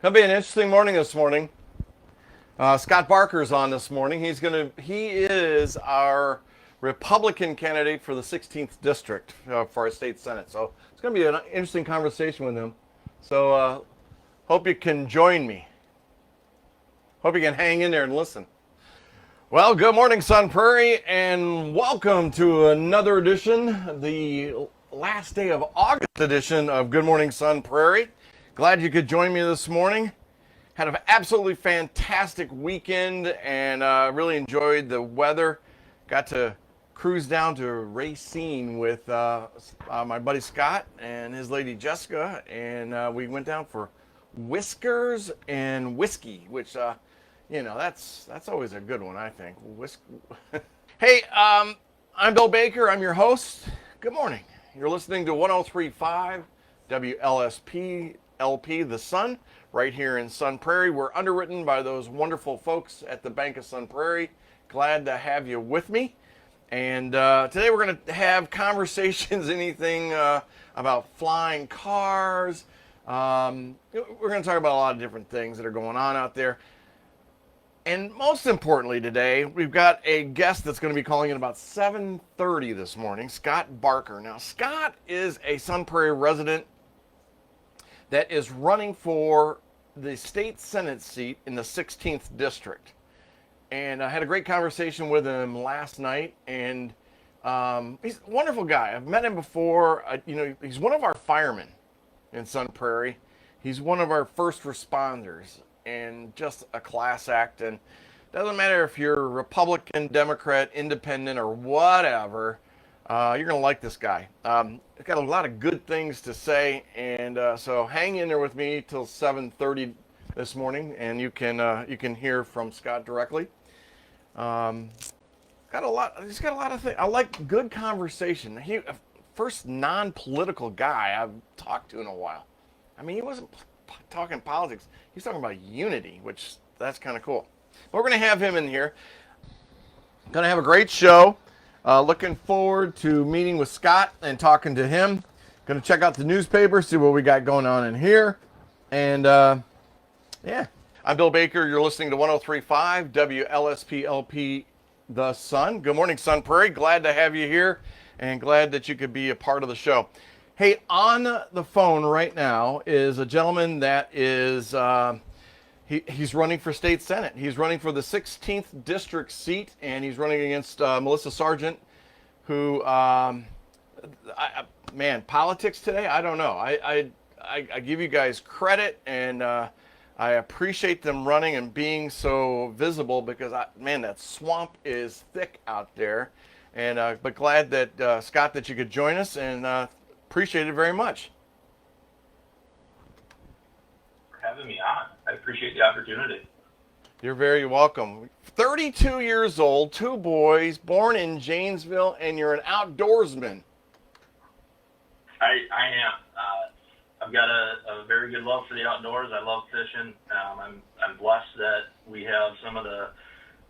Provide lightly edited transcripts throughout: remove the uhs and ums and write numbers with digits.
Gonna be an interesting morning this morning. Scott Barker's on this morning. He is our Republican candidate for the 16th district for our state senate. So it's gonna be an interesting conversation with him. So hope you can join me. Hope you can hang in there and listen. Well, good morning, Sun Prairie, and welcome to another edition, the last day of August edition of Good Morning Sun Prairie. Glad you could join me this morning. Had an absolutely fantastic weekend and really enjoyed the weather. Got to cruise down to Racine with my buddy Scott and his lady Jessica, and we went down for whiskers and whiskey, which that's always a good one, I think. Hey, I'm Bill Baker. I'm your host. Good morning. You're listening to 103.5 WLSP LP The Sun, right here in Sun Prairie. We're underwritten by those wonderful folks at the Bank of Sun Prairie. Glad to have you with me. And today we're going to have conversations, anything about flying cars. We're going to talk about a lot of different things that are going on out there. And most importantly today, we've got a guest that's going to be calling in about 7:30 this morning, Scott Barker. Now, Scott is a Sun Prairie resident that is running for the state senate seat in the 16th district. And I had a great conversation with him last night, and he's a wonderful guy. I've met him before. He's one of our firemen in Sun Prairie. He's one of our first responders, and just a class act. And doesn't matter if you're Republican, Democrat, Independent, or whatever, you're going to like this guy. He's got a lot of good things to say, and so hang in there with me till 7:30 this morning, and you can hear from Scott directly. He's got a lot of things. I like good conversation. He first non-political guy I've talked to in a while. I mean, he wasn't talking politics. He's talking about unity, which that's kind of cool. But we're going to have him in here. Going to have a great show. Looking forward to meeting with Scott and talking to him. Going to check out the newspaper, see what we got going on in here. And yeah, I'm Bill Baker. You're listening to 103.5 WLSPLP The Sun. Good morning, Sun Prairie. Glad to have you here and glad that you could be a part of the show. Hey, on the phone right now is a gentleman that is he's running for state senate. He's running for the 16th district seat, and he's running against Melissa Sargent, who, politics today, I don't know. I give you guys credit, and I appreciate them running and being so visible because, that swamp is thick out there. And but glad that, Scott, that you could join us, and appreciate it very much. Having me on. I appreciate the opportunity. You're very welcome. 32 years old, two boys, born in Janesville, and you're an outdoorsman. I am. I've got a very good love for the outdoors. I love fishing. I'm blessed that we have some of the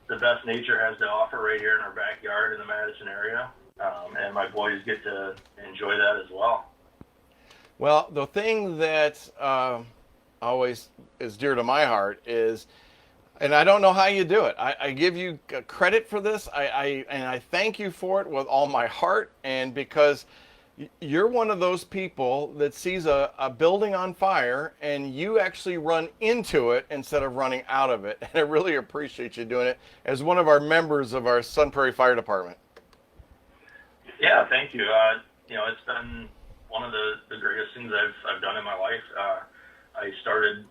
best nature has to offer right here in our backyard in the Madison area, and my boys get to enjoy that as well. Well, the thing that always is dear to my heart is, and I don't know how you do it. I give you credit for this. I thank you for it with all my heart, and because you're one of those people that sees a building on fire and you actually run into it instead of running out of it. And I really appreciate you doing it as one of our members of our Sun Prairie Fire Department. Yeah, thank you. It's been one of the greatest things I've done in my life. I started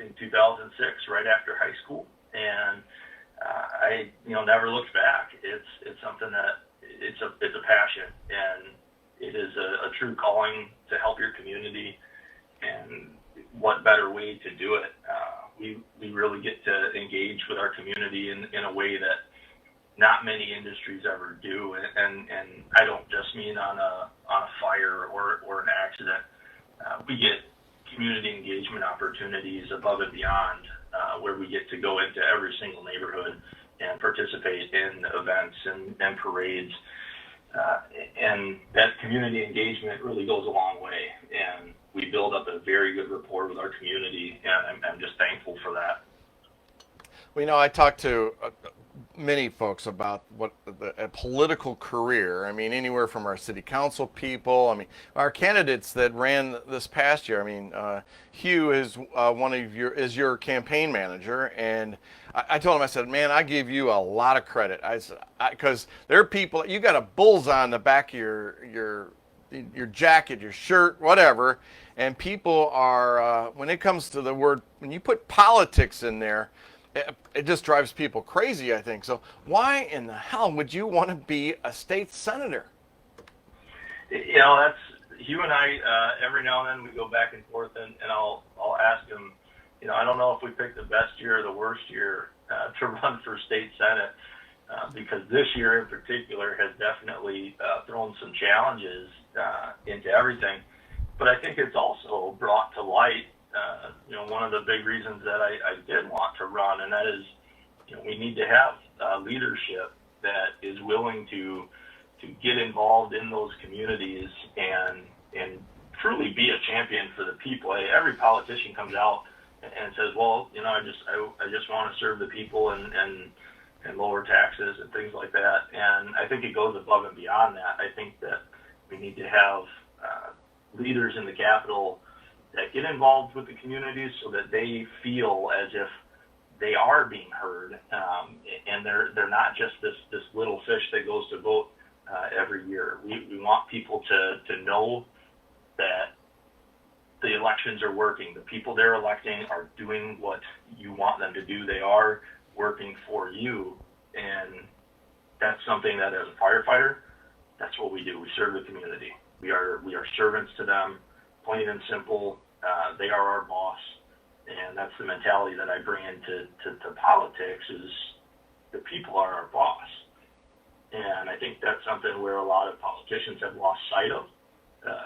in 2006, right after high school, and I never looked back. It's something that it's a passion, and it is a true calling to help your community. And what better way to do it? We really get to engage with our community in a way that not many industries ever do, and I don't just mean on a fire or an accident. We get community engagement opportunities above and beyond, where we get to go into every single neighborhood and participate in events and parades. And that community engagement really goes a long way. And we build up a very good rapport with our community, and I'm just thankful for that. Well, I talked to many folks about what a political career. I mean, anywhere from our city council people. I mean, our candidates that ran this past year. I mean, Hugh is is your campaign manager, and I told him, I said, man, I give you a lot of credit. I said, because there are people, you got a bullseye on the back of your jacket, your shirt, whatever, and people are when it comes to the word, when you put politics in there, it just drives people crazy, I think. So why in the hell would you want to be a state senator? That's Hugh and I. Every now and then we go back and forth, and I'll ask him. I don't know if we picked the best year or the worst year to run for state senate, because this year in particular has definitely thrown some challenges into everything. But I think it's also brought to light one of the big reasons that I did want to run, and that is, we need to have leadership that is willing to get involved in those communities and truly be a champion for the people. Every politician comes out and says, well, I just want to serve the people and lower taxes and things like that. And I think it goes above and beyond that. I think that we need to have leaders in the Capitol that get involved with the communities so that they feel as if they are being heard, and they're not just this little fish that goes to vote every year. We want people to know that the elections are working. The people they're electing are doing what you want them to do. They are working for you, and that's something that as a firefighter, that's what we do. We serve the community. We are servants to them, plain and simple. They are our boss, and that's the mentality that I bring into politics. Is the people are our boss, and I think that's something where a lot of politicians have lost sight of,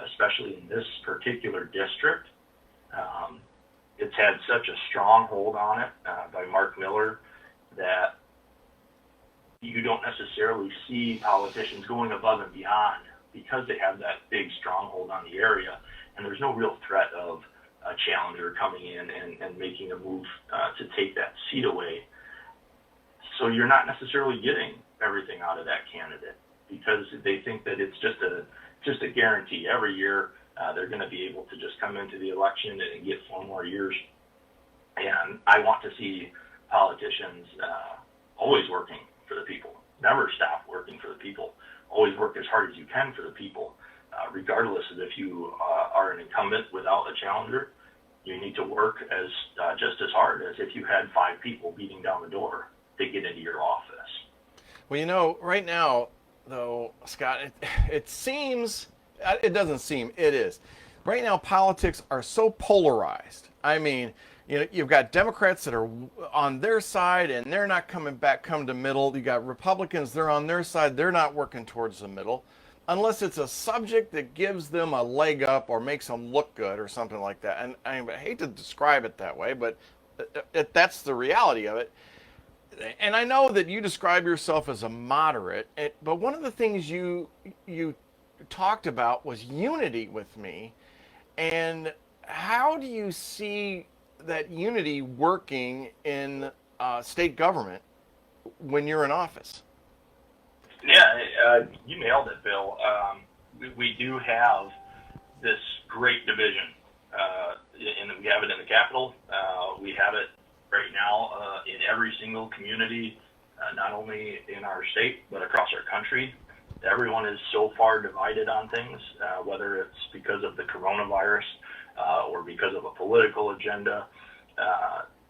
especially in this particular district. It's had such a strong hold on it by Mark Miller that you don't necessarily see politicians going above and beyond because they have that big stronghold on the area, and there's no real threat of a challenger coming in and making a move to take that seat away. So you're not necessarily getting everything out of that candidate because they think that it's just a guarantee. Every year they're going to be able to just come into the election and get 4 more years. And I want to see politicians always working for the people, never stop working for the people, always work as hard as you can for the people. Regardless of if you are an incumbent without a challenger, you need to work as just as hard as if you had 5 people beating down the door to get into your office. Well, right now, though, Scott, it seems, it doesn't seem, it is. Right now, politics are so polarized. I mean, you've got Democrats that are on their side and they're not coming back, come to middle. You got Republicans, they're on their side, they're not working towards the middle. Unless it's a subject that gives them a leg up or makes them look good or something like that. And I hate to describe it that way, but that's the reality of it. And I know that you describe yourself as a moderate, but one of the things you talked about was unity with me. And how do you see that unity working in state government when you're in office? Yeah, you nailed it, Bill. We do have this great division, and we have it in the Capitol. We have it right now in every single community, not only in our state, but across our country. Everyone is so far divided on things, whether it's because of the coronavirus or because of a political agenda.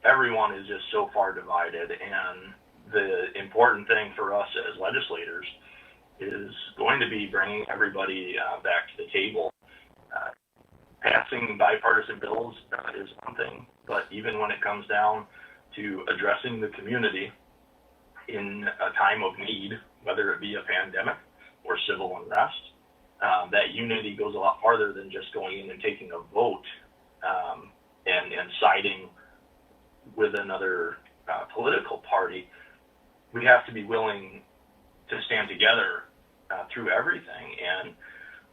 Everyone is just so far divided, and the important thing for us as legislators is going to be bringing everybody back to the table. Passing bipartisan bills is one thing, but even when it comes down to addressing the community in a time of need, whether it be a pandemic or civil unrest, that unity goes a lot farther than just going in and taking a vote and siding with another political party. We have to be willing to stand together through everything. And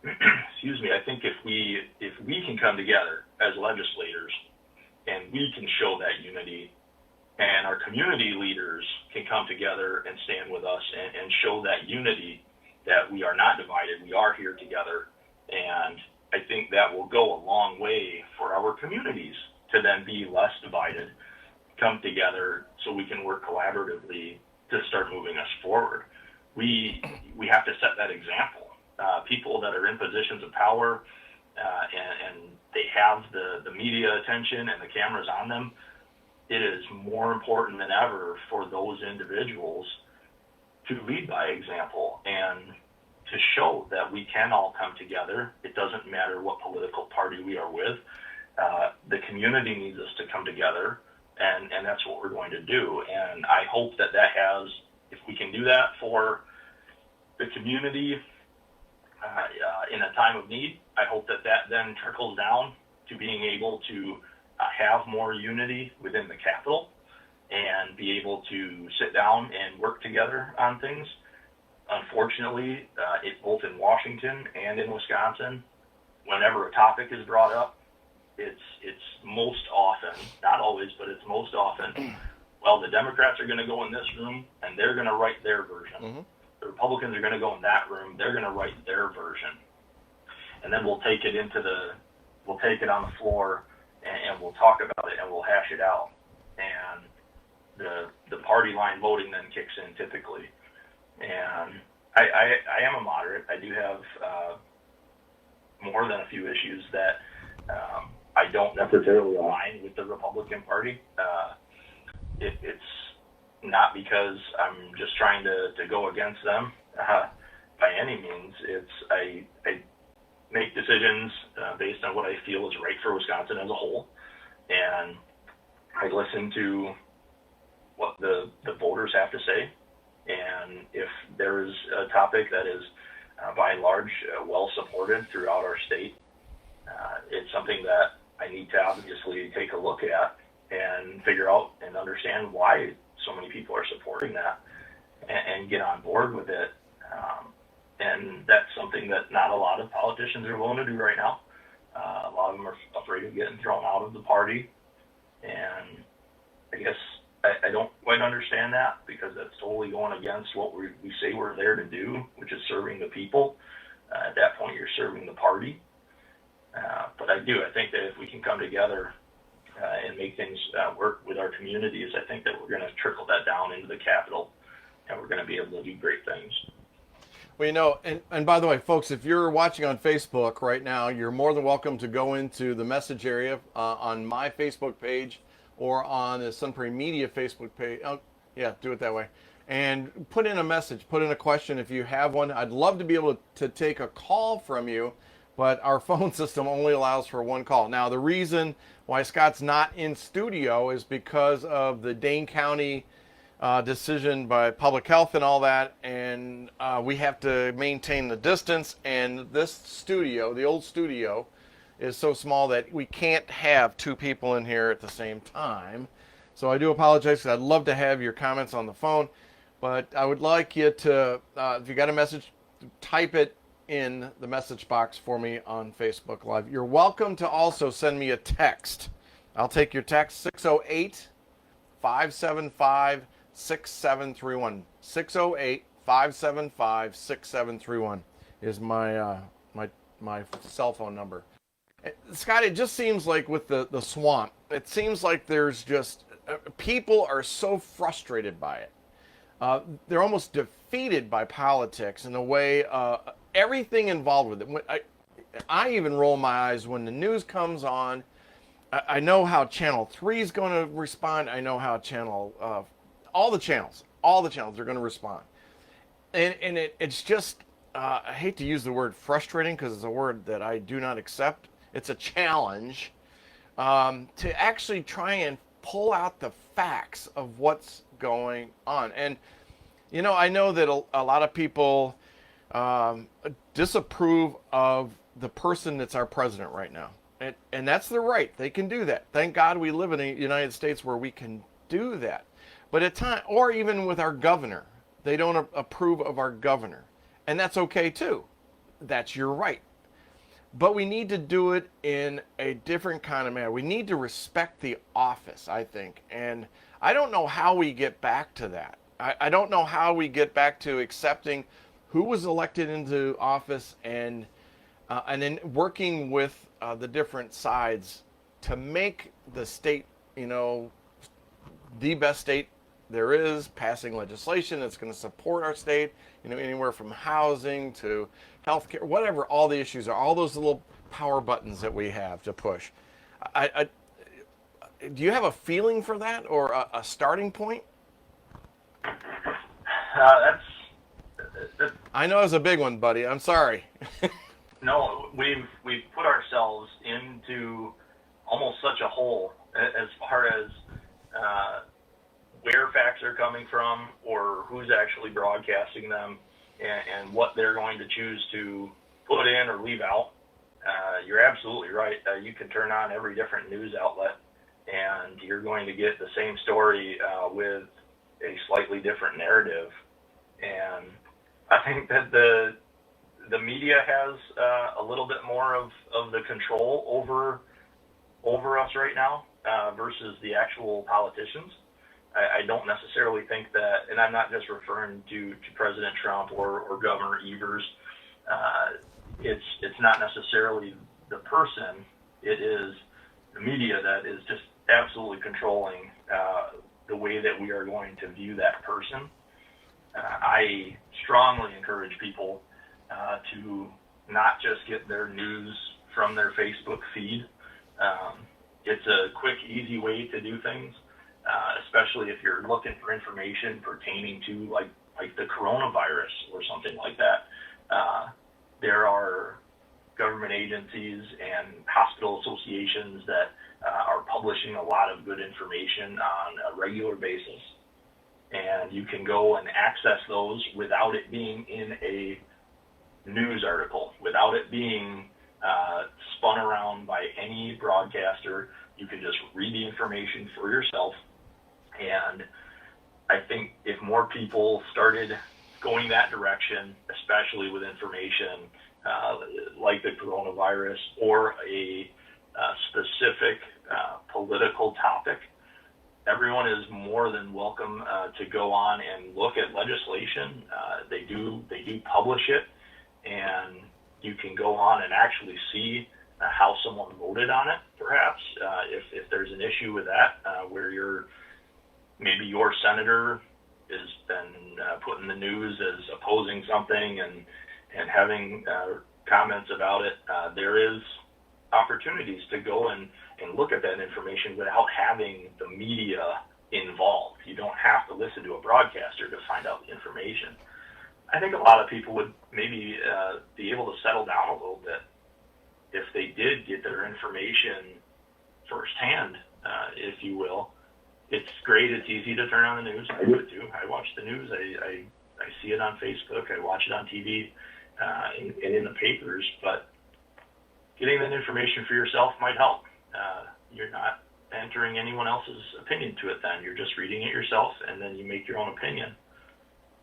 excuse me, I think if we can come together as legislators and we can show that unity, and our community leaders can come together and stand with us and show that unity, that we are not divided, we are here together. And I think that will go a long way for our communities to then be less divided, come together so we can work collaboratively to start moving us forward. We have to set that example. People that are in positions of power and they have the media attention and the cameras on them, it is more important than ever for those individuals to lead by example and to show that we can all come together. It doesn't matter what political party we are with. The community needs us to come together, and that's what we're going to do. And I hope that has, if we can do that for the community in a time of need, I hope that then trickles down to being able to have more unity within the Capitol and be able to sit down and work together on things. Unfortunately, both in Washington and in Wisconsin, whenever a topic is brought up, it's most often, not always, but it's most often, well, the Democrats are going to go in this room and they're going to write their version. Mm-hmm. The Republicans are going to go in that room, they're going to write their version. And then we'll take it on the floor and we'll talk about it and we'll hash it out. And the party line voting then kicks in typically. And I am a moderate. I do have more than a few issues that I don't necessarily align with the Republican Party. It's not because I'm just trying to go against them by any means. I make decisions based on what I feel is right for Wisconsin as a whole, and I listen to what the voters have to say. And if there is a topic that is, by and large, well supported throughout our state, it's something that I need to obviously take a look at and figure out and understand why so many people are supporting that and get on board with it. And that's something that not a lot of politicians are willing to do right now. A lot of them are afraid of getting thrown out of the party. And I guess I don't quite understand that, because that's totally going against what we say we're there to do, which is serving the people. At that point, you're serving the party. But I think that if we can come together and make things work with our communities, I think that we're going to trickle that down into the Capitol, and we're going to be able to do great things. Well, and by the way, folks, if you're watching on Facebook right now, you're more than welcome to go into the message area on my Facebook page or on the Sun Prairie Media Facebook page. Oh, yeah, do it that way. And put in a message, put in a question if you have one. I'd love to be able to take a call from you, but our phone system only allows for one call. Now, the reason why Scott's not in studio is because of the Dane County decision by public health and all that, and we have to maintain the distance, and this studio, the old studio, is so small that we can't have two people in here at the same time. So I do apologize, because I'd love to have your comments on the phone, but I would like you to, if you got a message, type it in the message box for me on Facebook Live. You're welcome to also send me a text. I'll take your text, 608-575-6731. 608-575-6731 is my cell phone number. Scott, it just seems like with the swamp, it seems like there's just, people are so frustrated by it. They're almost defeated by politics in a way, everything involved with it. I even roll my eyes when the news comes on. I know how Channel 3 is going to respond. I know how all the channels are going to respond. And it's just, I hate to use the word frustrating, because it's a word that I do not accept. It's a challenge to actually try and pull out the facts of what's going on. And, I know that a lot of people disapprove of the person that's our president right now. And that's their right. They can do that. Thank God we live in the United States where we can do that. But at times, or even with our governor, they don't approve of our governor. And that's okay too. That's your right. but we need to do it in a different kind of manner. We need to respect the office, I think. And I don't know how we get back to that. I don't know how we get back to accepting who was elected into office and then working with the different sides to make the state, the best state there is, passing legislation that's going to support our state, anywhere from housing to healthcare, whatever all the issues are, all those little power buttons that we have to push. I do you have a feeling for that or a starting point? That's I know it's a big one, buddy. I'm sorry. no, we've put ourselves into almost such a hole as far as where facts are coming from or who's actually broadcasting them and what they're going to choose to put in or leave out. You're absolutely right. You can turn on every different news outlet and you're going to get the same story with a slightly different narrative. And I think that the media has a little bit more of the control over us right now versus the actual politicians. I don't necessarily think that, and I'm not just referring to President Trump or Governor Evers. It's not necessarily the person. It is the media that is just absolutely controlling the way that we are going to view that person. I strongly encourage people to not just get their news from their Facebook feed. It's a quick, easy way to do things, especially if you're looking for information pertaining to like the coronavirus or something like that. There are government agencies and hospital associations that are publishing a lot of good information on a regular basis. And you can go and access those without it being in a news article, without it being spun around by any broadcaster. You can just read the information for yourself. And I think if more people started going that direction, especially with information like the coronavirus or a specific political topic, everyone is more than welcome to go on and look at legislation. They do publish it, and you can go on and actually see how someone voted on it, perhaps, if there's an issue with that, where maybe your senator has been put in the news as opposing something and having comments about it. There is opportunities to go and look at that information without having the media involved. You don't have to listen to a broadcaster to find out the information. I think a lot of people would maybe be able to settle down a little bit if they did get their information firsthand, if you will. It's great. It's easy to turn on the news. I do it too. I watch the news. I see it on Facebook. I watch it on TV and in the papers. But getting that information for yourself might help. You're not entering anyone else's opinion to it then. You're just reading it yourself, and then you make your own opinion.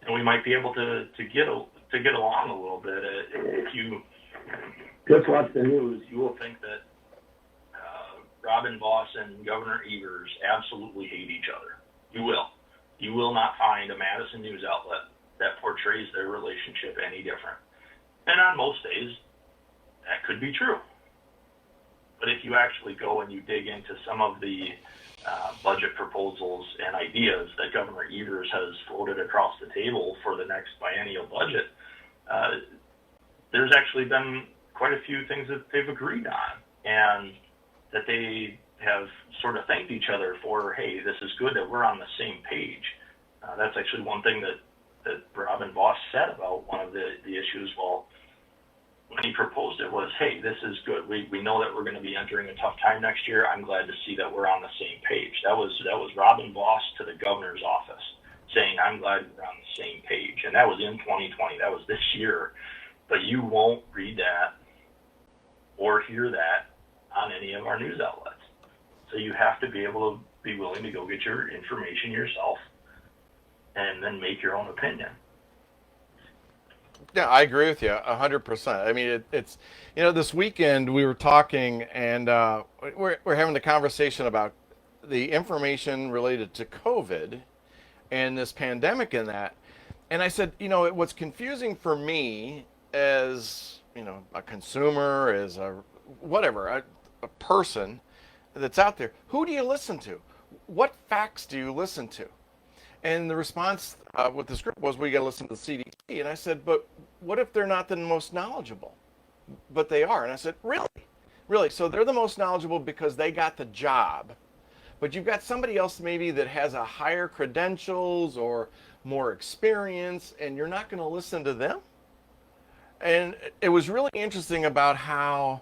And we might be able to get along a little bit. If you just watch the news, you will think that Robin Voss and Governor Evers absolutely hate each other. You will. You will not find a Madison news outlet that portrays their relationship any different. And on most days, that could be true. But if you actually go and you dig into some of the budget proposals and ideas that Governor Evers has floated across the table for the next biennial budget, there's actually been quite a few things that they've agreed on and that they have sort of thanked each other for. Hey, this is good that we're on the same page. That's actually one thing that Robin Voss said about one of the issues. Well, when he proposed it was, hey, this is good. We know that we're going to be entering a tough time next year. I'm glad to see that we're on the same page. That was Robin Voss to the governor's office saying, I'm glad we're on the same page. And that was in 2020. That was this year. But you won't read that or hear that on any of our news outlets. So you have to be able to be willing to go get your information yourself and then make your own opinion. Yeah, I agree with you 100%. I mean, it's, this weekend we were talking, and we're having the conversation about the information related to COVID and this pandemic and that. And I said, what's confusing for me as, a consumer, as a whatever, a person that's out there, who do you listen to? What facts do you listen to? And the response with this group was, we got to listen to the CDC. And I said, but what if they're not the most knowledgeable? But they are. And I said, really? Really? So they're the most knowledgeable because they got the job. But you've got somebody else maybe that has a higher credentials or more experience, and you're not going to listen to them? And it was really interesting about how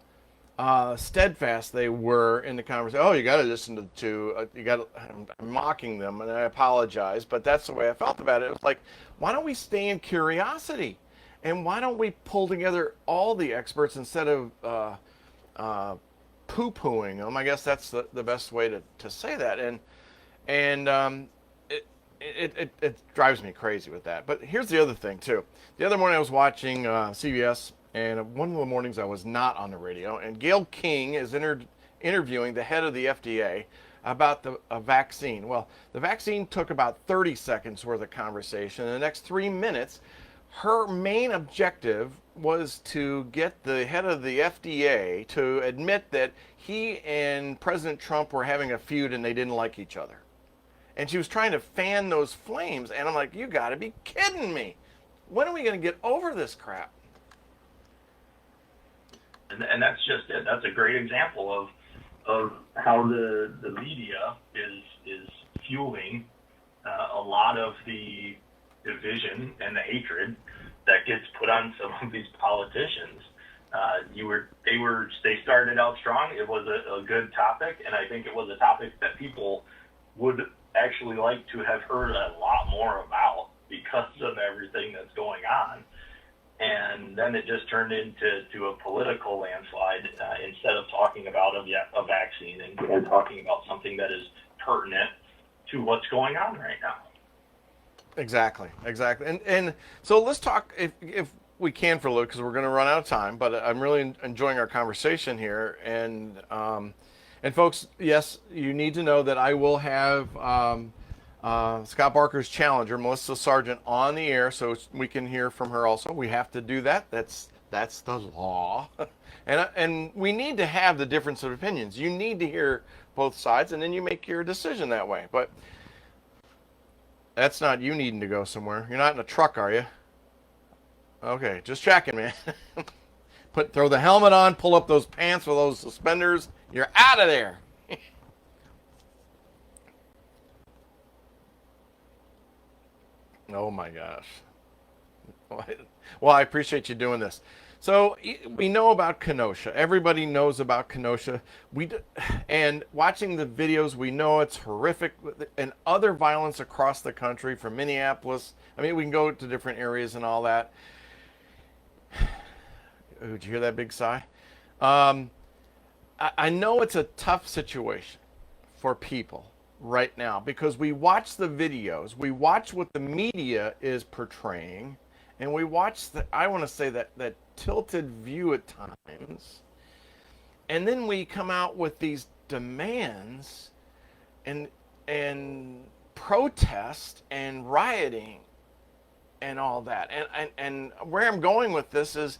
steadfast they were in the conversation. Oh, you got to listen to you got. I'm mocking them, and I apologize, but that's the way I felt about it. It was like, why don't we stay in curiosity, and why don't we pull together all the experts instead of poo-pooing them? I guess that's the best way to say that, and it drives me crazy with that. But here's the other thing too. The other morning I was watching CBS, and one of the mornings I was not on the radio, and Gail King is interviewing the head of the FDA about the vaccine. Well, the vaccine took about 30 seconds worth of conversation. In the next 3 minutes, her main objective was to get the head of the FDA to admit that he and President Trump were having a feud and they didn't like each other. And she was trying to fan those flames, and I'm like, you got to be kidding me. When are we going to get over this crap? And that's just it. That's a great example of how the media is fueling a lot of the division and the hatred that gets put on some of these politicians. They started out strong. It was a good topic, and I think it was a topic that people would actually like to have heard a lot more about because of everything that's going on. And then it just turned into a political landslide instead of talking about a vaccine and talking about something that is pertinent to what's going on right now. Exactly. And so let's talk, if we can, for a little, because we're going to run out of time, but I'm really enjoying our conversation here. And folks, yes, you need to know that I will have Scott Barker's challenger, Melissa Sargent, on the air, so we can hear from her also. We have to do that. That's the law. And we need to have the difference of opinions. You need to hear both sides, and then you make your decision that way. But that's not you needing to go somewhere. You're not in a truck, are you? Okay, just checking, man. Throw the helmet on, pull up those pants with those suspenders. You're out of there. Oh my gosh. Well, I appreciate you doing this. So we know about Kenosha. Everybody knows about Kenosha. And watching the videos, we know it's horrific, and other violence across the country, from Minneapolis. I mean, we can go to different areas and all that. Did you hear that big sigh? I know it's a tough situation for people right now because we watch the videos, we watch what the media is portraying, and we watch I want to say that tilted view at times, and then we come out with these demands and protest and rioting and all that. And where I'm going with this is,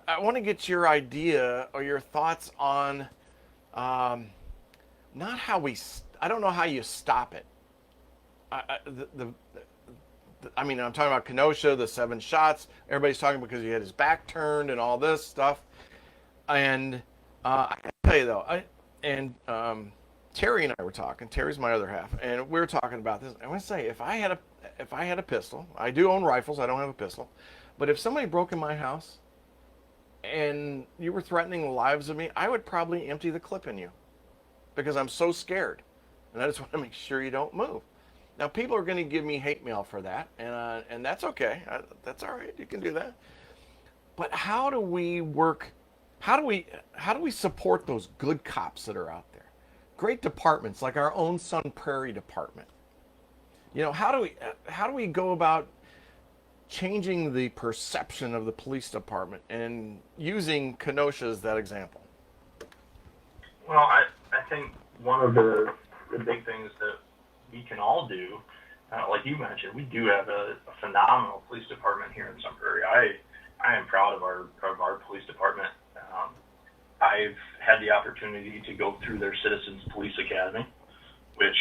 I want to get your idea or your thoughts on not how I don't know how you stop it. I mean, I'm talking about Kenosha, the 7 shots. Everybody's talking because he had his back turned and all this stuff. And I can tell you though, Terry and I were talking. Terry's my other half, and we were talking about this. I want to say, if I had a pistol, I do own rifles. I don't have a pistol, but if somebody broke in my house and you were threatening the lives of me, I would probably empty the clip in you because I'm so scared, and I just want to make sure you don't move. Now, people are going to give me hate mail for that, and that's okay. That's all right. You can do that. But how do we work? How do we support those good cops that are out there? Great departments like our own Sun Prairie department. You know, how do we go about changing the perception of the police department and using Kenosha as that example? Well, I think one of the big things that we can all do, like you mentioned, we do have a phenomenal police department here in Sun Prairie. I am proud of our police department. I've had the opportunity to go through their Citizens Police Academy, which,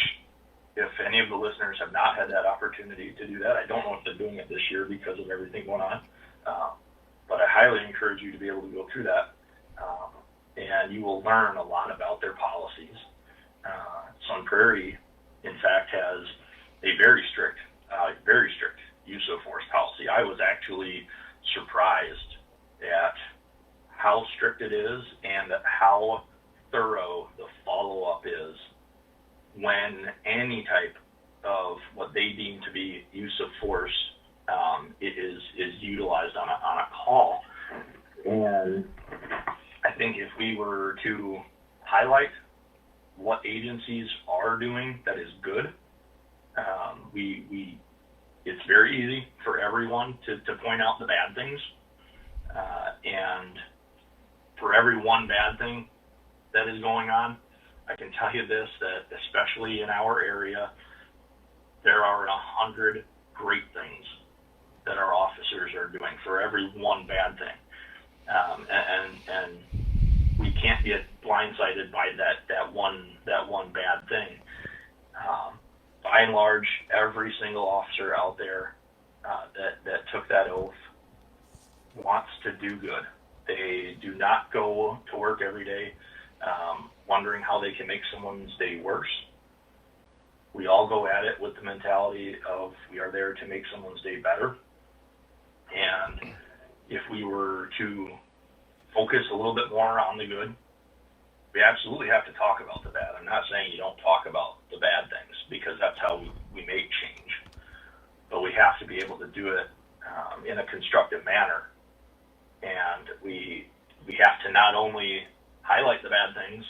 if any of the listeners have not had that opportunity to do that, I don't know if they're doing it this year because of everything going on. But I highly encourage you to be able to go through that. And you will learn a lot about their policies. Sun Prairie, in fact, has a very strict use of force policy. I was actually surprised at how strict it is and how thorough the follow-up is when any type of what they deem to be use of force is utilized on a call. And I think if we were to highlight what agencies are doing that is good, it's very easy for everyone to point out the bad things. And for every one bad thing that is going on, I can tell you this, that especially in our area, there are 100 great things that our officers are doing for every one bad thing. And we can't get blindsided by that one bad thing. By and large, every single officer out there that took that oath wants to do good. They do not go to work every day wondering how they can make someone's day worse. We all go at it with the mentality of we are there to make someone's day better. And if we were to focus a little bit more on the good, we absolutely have to talk about the bad. I'm not saying you don't talk about the bad things, because that's how we make change. But we have to be able to do it in a constructive manner. And we have to not only highlight the bad things,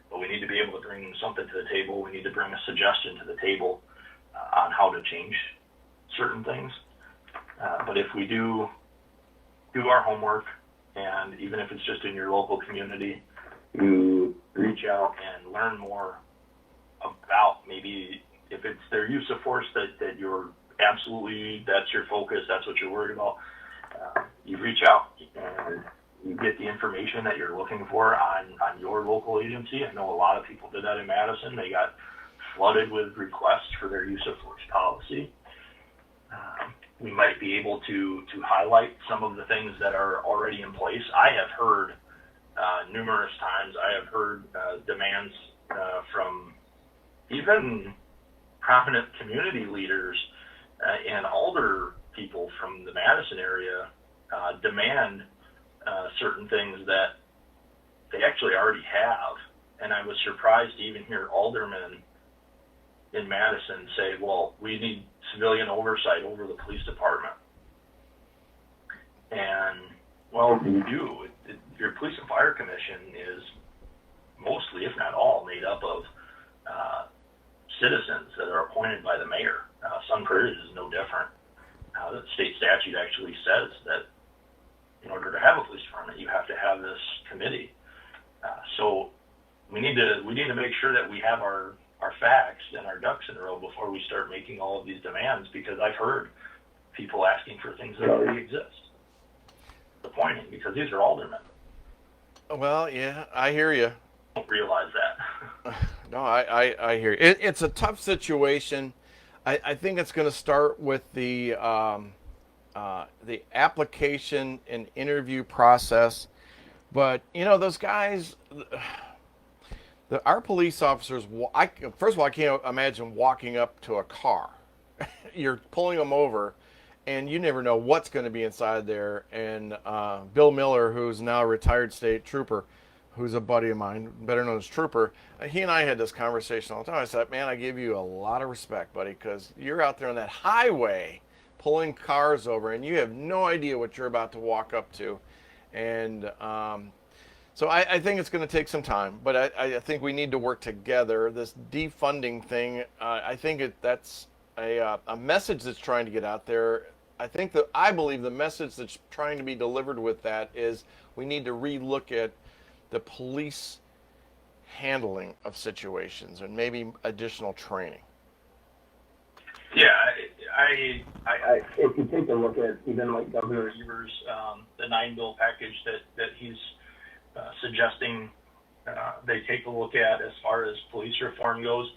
but we need to be able to bring something to the table. We need to bring a suggestion to the table on how to change certain things. But if we do our homework, and even if it's just in your local community, you reach out and learn more about, maybe if it's their use of force that you're absolutely, that's your focus, that's what you're worried about, you reach out and you get the information that you're looking for on your local agency. I know a lot of people did that in Madison. They got flooded with requests for their use of force policy. We might be able to highlight some of the things that are already in place. I have heard numerous times, demands from even prominent community leaders and alder people from the Madison area demand certain things that they actually already have. And I was surprised to even hear aldermen in Madison say, well, we need civilian oversight over the police department. And, well, you do. Your police and fire commission is mostly, if not all, made up of citizens that are appointed by the mayor. Sun Prairie is no different. The state statute actually says that in order to have a police department, you have to have this committee. So we need to make sure that we have our facts and our ducks in a row before we start making all of these demands, because I've heard people asking for things that already exist. Disappointing, because these are aldermen. Well, yeah, I hear you. Don't realize that. No, I hear you. It's a tough situation. I think it's going to start with the application and interview process. But, those guys, our police officers, first of all, I can't imagine walking up to a car. You're pulling them over, and you never know what's going to be inside there. And Bill Miller, who's now a retired state trooper, who's a buddy of mine, better known as Trooper, he and I had this conversation all the time. I said, man, I give you a lot of respect, buddy, because you're out there on that highway pulling cars over, and you have no idea what you're about to walk up to. And so I think it's going to take some time, but I think we need to work together. This defunding thing, I think that's a message that's trying to get out there I believe the message that's trying to be delivered with that is we need to relook at the police handling of situations and maybe additional training. Yeah, if you take a look at even like Governor Evers, the 9-bill package that he's suggesting they take a look at as far as police reform goes,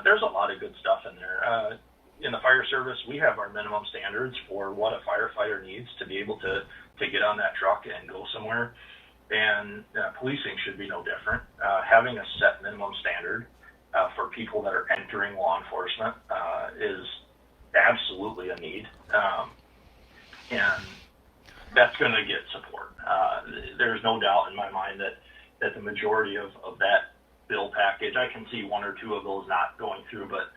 there's a lot of good stuff in there. In the fire service, we have our minimum standards for what a firefighter needs to be able to get on that truck and go somewhere. And policing should be no different. Having a set minimum standard for people that are entering law enforcement is absolutely a need. And that's going to get support. There's no doubt in my mind that the majority of that bill package, I can see one or two of those not going through, but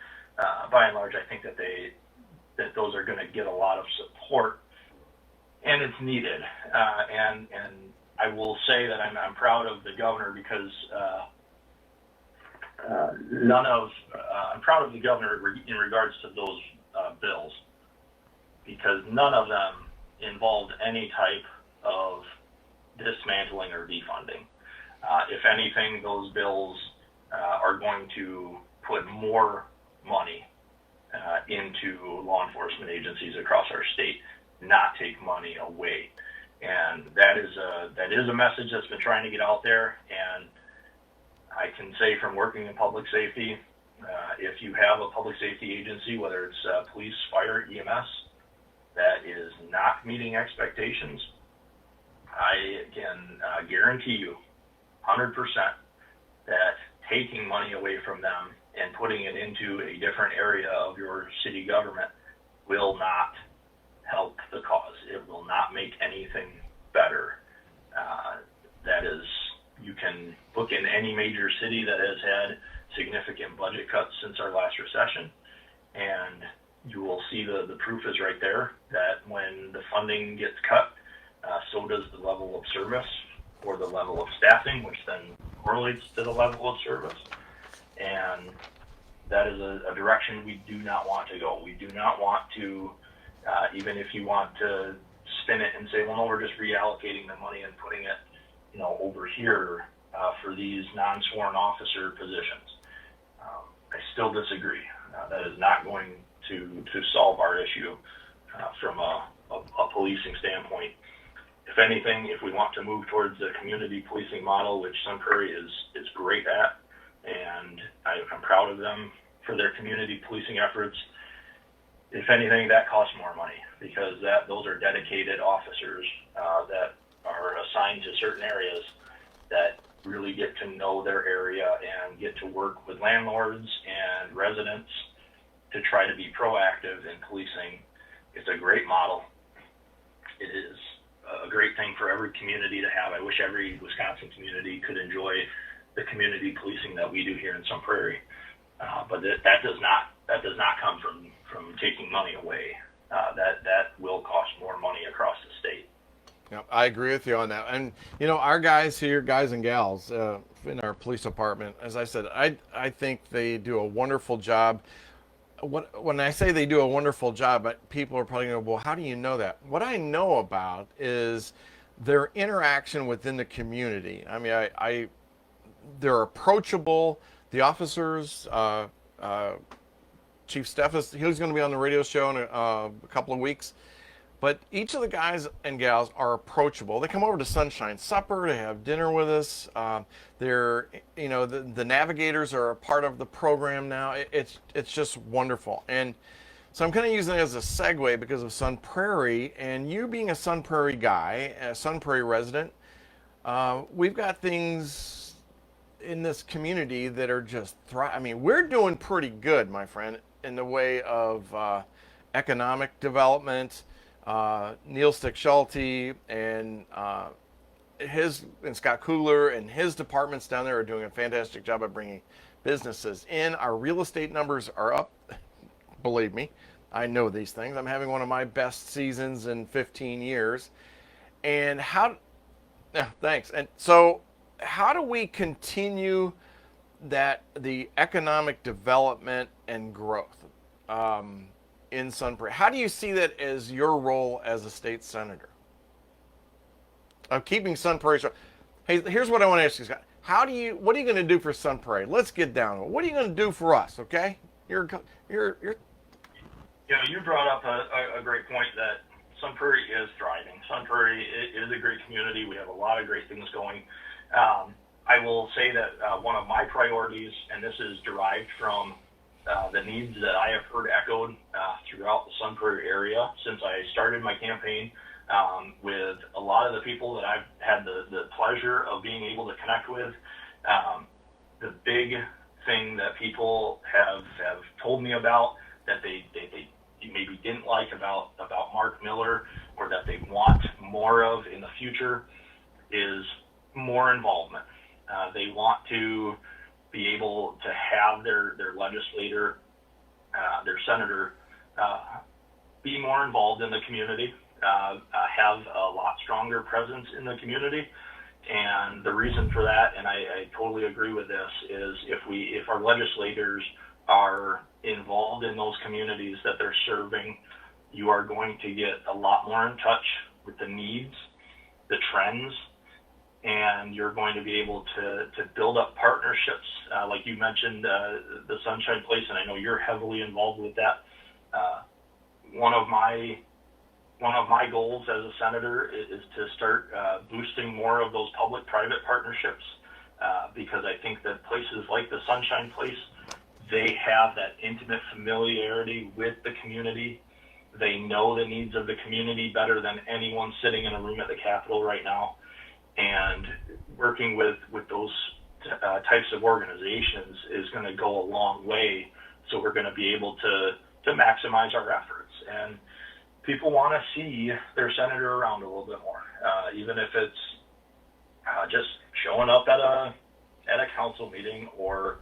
by and large, I think that those are going to get a lot of support, and it's needed. And I will say that I'm proud of the governor because I'm proud of the governor in regards to those bills, because none of them involved any type of dismantling or defunding. If anything, those bills are going to put more money into law enforcement agencies across our state, not take money away. And that is a message that's been trying to get out there. And I can say from working in public safety, if you have a public safety agency, whether it's police, fire, EMS, that is not meeting expectations, I can guarantee you 100% that taking money away from them and putting it into a different area of your city government will not help the cause. It will not make anything better. That is, you can look in any major city that has had significant budget cuts since our last recession, and you will see the proof is right there that when the funding gets cut, so does the level of service or the level of staffing, which then correlates to the level of service. And that is a direction we do not want to go. We do not want to, even if you want to spin it and say, well, no, we're just reallocating the money and putting it, over here for these non-sworn officer positions. I still disagree. That is not going to solve our issue from a policing standpoint. If anything, if we want to move towards the community policing model, which Sun Prairie is great at, and I'm proud of them for their community policing efforts, if anything, that costs more money because those are dedicated officers that are assigned to certain areas that really get to know their area and get to work with landlords and residents to try to be proactive in policing. It's a great model. It is a great thing for every community to have. I wish every Wisconsin community could enjoy the community policing that we do here in Sun Prairie. But that does not come from taking money away. That will cost more money across the state. Yeah, I agree with you on that. And our guys here, guys and gals in our police department, as I said, I think they do a wonderful job. When I say they do a wonderful job, people are probably going, well, how do you know that? What I know about is their interaction within the community. I mean, they're approachable. The officers, Chief Steffes, he's going to be on the radio show in a couple of weeks. But each of the guys and gals are approachable. They come over to Sunshine Supper to have dinner with us. They're, the navigators are a part of the program now. It's just wonderful. And so I'm kind of using it as a segue because of Sun Prairie, and you being a Sun Prairie guy, a Sun Prairie resident, we've got things in this community that are just I mean, we're doing pretty good, my friend, in the way of economic development. Neil Stick-Schulte and Scott Kugler and his departments down there are doing a fantastic job of bringing businesses in. Our real estate numbers are up. Believe me, I know these things. I'm having one of my best seasons in 15 years. And thanks. And so how do we continue the economic development and growth? in Sun Prairie. How do you see that as your role as a state senator of keeping Sun Prairie strong? Hey, here's what I want to ask you, Scott. What are you going to do for Sun Prairie? Let's get down to it. What are you going to do for us? Okay, you're. You brought up a great point that Sun Prairie is thriving. Sun Prairie is a great community. We have a lot of great things going. I will say that one of my priorities, and this is derived from the needs that I have heard echoed throughout the Sun Prairie area since I started my campaign, with a lot of the people that I've had the pleasure of being able to connect with. The big thing that people have told me about that they maybe didn't like about Mark Miller, or that they want more of in the future, is more involvement. They want to be able to have their legislator, their senator, be more involved in the community, have a lot stronger presence in the community. And the reason for that, and I totally agree with this, is if our legislators are involved in those communities that they're serving, you are going to get a lot more in touch with the needs, the trends, and you're going to be able to build up partnerships. Like you mentioned, the Sunshine Place, and I know you're heavily involved with that. One of my goals as a senator is to start boosting more of those public-private partnerships, because I think that places like the Sunshine Place, they have that intimate familiarity with the community. They know the needs of the community better than anyone sitting in a room at the Capitol right now. And working with those types of organizations is going to go a long way. So we're going to be able to maximize our efforts. And people want to see their senator around a little bit more, even if it's just showing up at a council meeting, or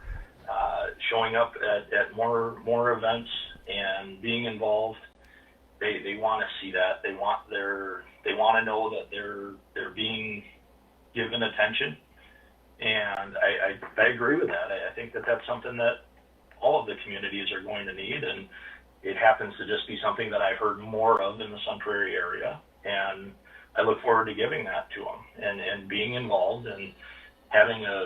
showing up at more events and being involved. They want to see that. They want to know that they're being given attention. And I agree with that. I think that that's something that all of the communities are going to need, and it happens to just be something that I've heard more of in the Sun Prairie area. And I look forward to giving that to them and being involved and having a